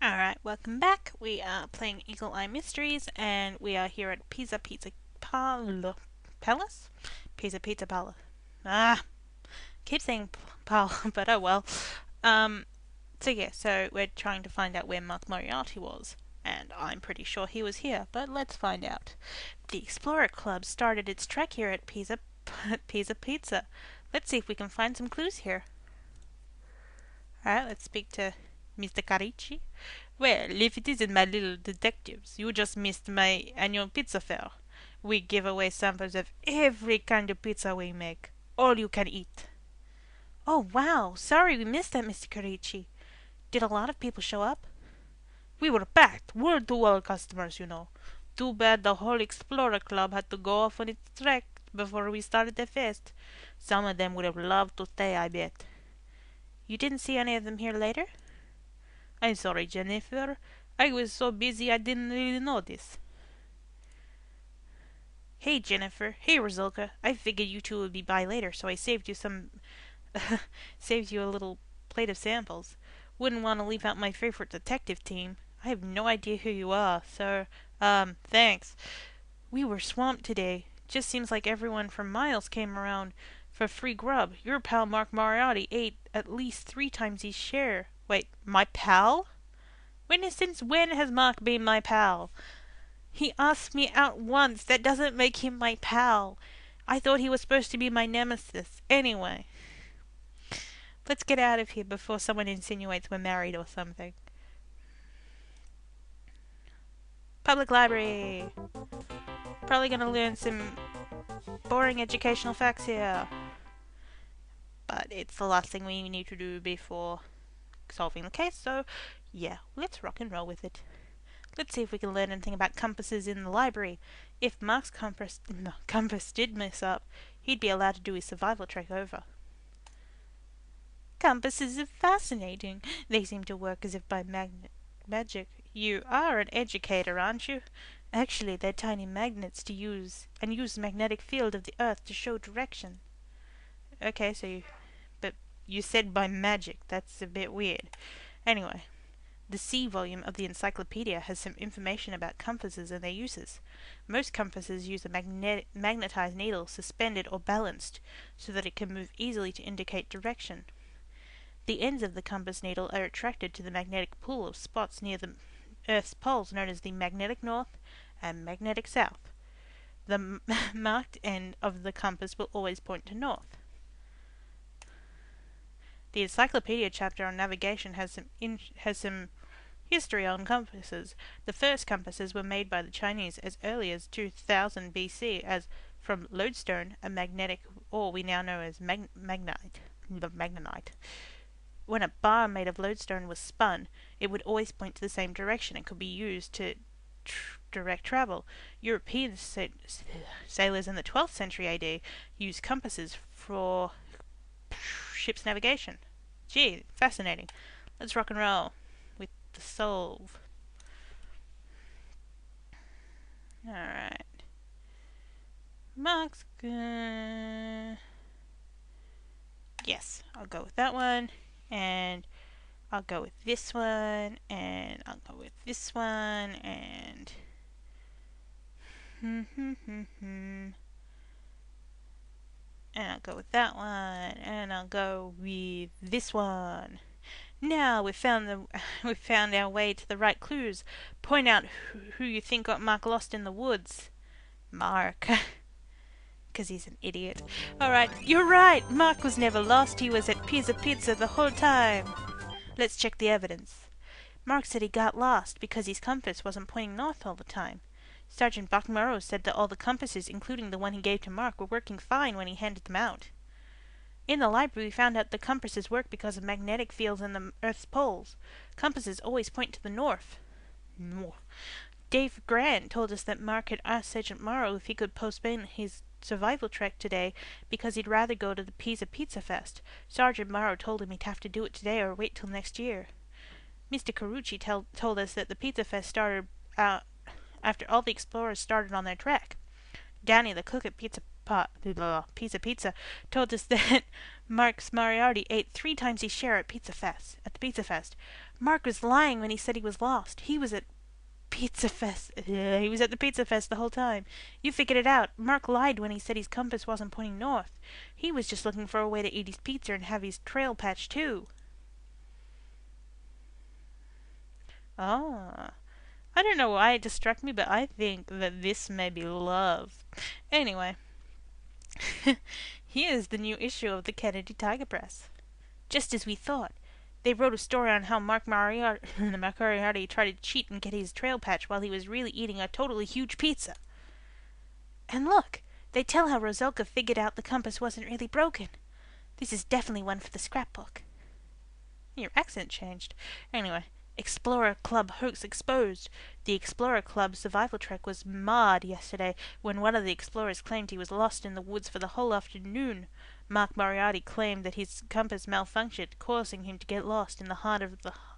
Alright, welcome back. We are playing Eagle Eye Mysteries, and we are here at Pisa Pizza Palace? Pisa Pizza Palace. Ah, keep saying Pal, but oh well. Um, so we're trying to find out where Mark Moriaty was, and I'm pretty sure he was here, but let's find out. The Explorer Club started its trek here at Pisa Pizza. Let's see if we can find some clues here. Alright, let's speak to Mr. Carici. Well, if it isn't my little detectives, you just missed my annual pizza fair. We give away samples of every kind of pizza we make. All you can eat. Oh, wow. Sorry we missed that, Mr. Carici. Did a lot of people show up? We were packed, wall-to-wall customers, you know. Too bad the whole Explorer Club had to go off on its trek before we started the fest. Some of them would have loved to stay, I bet. You didn't see any of them here later? I'm sorry, Jennifer. I was so busy I didn't really notice. Hey, Jennifer. Hey, Resulka. I figured you two would be by later, so I saved you saved you a little plate of samples. Wouldn't want to leave out my favorite detective team. I have no idea who you are, so, thanks. We were swamped today. Just seems like everyone from Miles came around for free grub. Your pal Mark Moriaty ate at least 3 times his share. Wait, my pal? Since when has Mark been my pal? He asked me out once. That doesn't make him my pal. I thought he was supposed to be my nemesis. Anyway, let's get out of here before someone insinuates we're married or something. Public library. Probably gonna learn some boring educational facts here. But it's the last thing we need to do before solving the case, so yeah, let's rock and roll with it. Let's see if we can learn anything about compasses in the library. If Mark's compass did mess up, he'd be allowed to do his survival trek over. Compasses are fascinating. They seem to work as if by magic. You are an educator, aren't you? Actually, they're tiny magnets to use the magnetic field of the Earth to show direction. Okay, but you said by magic. That's a bit weird. Anyway, the C volume of the encyclopedia has some information about compasses and their uses. Most compasses use a magnetized needle suspended or balanced so that it can move easily to indicate direction. The ends of the compass needle are attracted to the magnetic pull of spots near the Earth's poles known as the magnetic north and magnetic south. The marked end of the compass will always point to north. The encyclopedia chapter on navigation has some history on compasses. The first compasses were made by the Chinese as early as 2000 BC as from lodestone, a magnetic ore we now know as magnetite. When a bar made of lodestone was spun, it would always point to the same direction and could be used to direct travel. European sailors in the 12th century AD used compasses for ship's navigation. Gee, fascinating. Let's rock and roll with the solve. Alright. Mark's good. Yes, I'll go with that one. And I'll go with this one. And I'll go with this one. And and I'll go with that one, and I'll go with this one. Now we've found our way to the right clues. Point out who you think got Mark lost in the woods. Mark. 'Cause he's an idiot. Alright, you're right! Mark was never lost. He was at Pisa Pizza the whole time. Let's check the evidence. Mark said he got lost because his compass wasn't pointing north all the time. Sergeant Bachmaro said that all the compasses, including the one he gave to Mark, were working fine when he handed them out. In the library we found out the compasses work because of magnetic fields in the Earth's poles. Compasses always point to the north. Dave Grant told us that Mark had asked Sergeant Morrow if he could postpone his survival trek today because he'd rather go to the Pisa Pizza Fest. Sergeant Morrow told him he'd have to do it today or wait till next year. Mr. Carucci told us that the Pizza Fest started after all the explorers started on their trek. Danny, the cook at Pizza Pizza, told us that Mark Moriarty ate 3 times his share at the Pizza Fest. Mark was lying when he said he was lost. He was at Pizza Fest. He was at the Pizza Fest the whole time. You figured it out. Mark lied when he said his compass wasn't pointing north. He was just looking for a way to eat his pizza and have his trail patch too. Ah. I don't know why it just struck me, but I think that this may be love. Anyway, here's the new issue of the Kennedy Tiger Press. Just as we thought. They wrote a story on how Mark Moriarty tried to cheat and get his trail patch while he was really eating a totally huge pizza. And look, they tell how Resulka figured out the compass wasn't really broken. This is definitely one for the scrapbook. Your accent changed. Anyway, Explorer Club hoax exposed. The Explorer Club survival trek was marred yesterday when one of the explorers claimed he was lost in the woods for the whole afternoon. Mark Moriaty claimed that his compass malfunctioned, causing him to get lost in the heart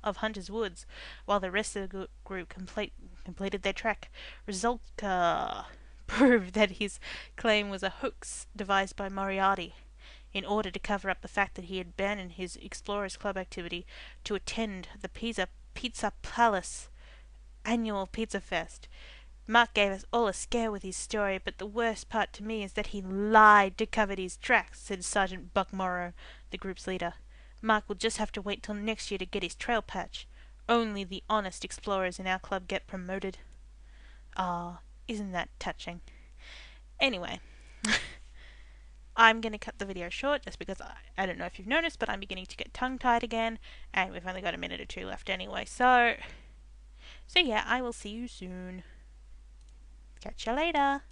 of Hunter's Woods, while the rest of the group completed their trek. Resulka proved that his claim was a hoax devised by Moriarty in order to cover up the fact that he had abandoned his Explorers Club activity to attend the Pizza Plaza annual Pizza Fest. Mark gave us all a scare with his story, but the worst part to me is that he lied to cover his tracks, said Sergeant Buck Morrow, the group's leader. Mark will just have to wait till next year to get his trail patch. Only the honest explorers in our club get promoted. Ah, isn't that touching? Anyway, I'm going to cut the video short just because I don't know if you've noticed, but I'm beginning to get tongue-tied again, and we've only got a minute or two left anyway, so yeah, I will see you soon. Catch you later.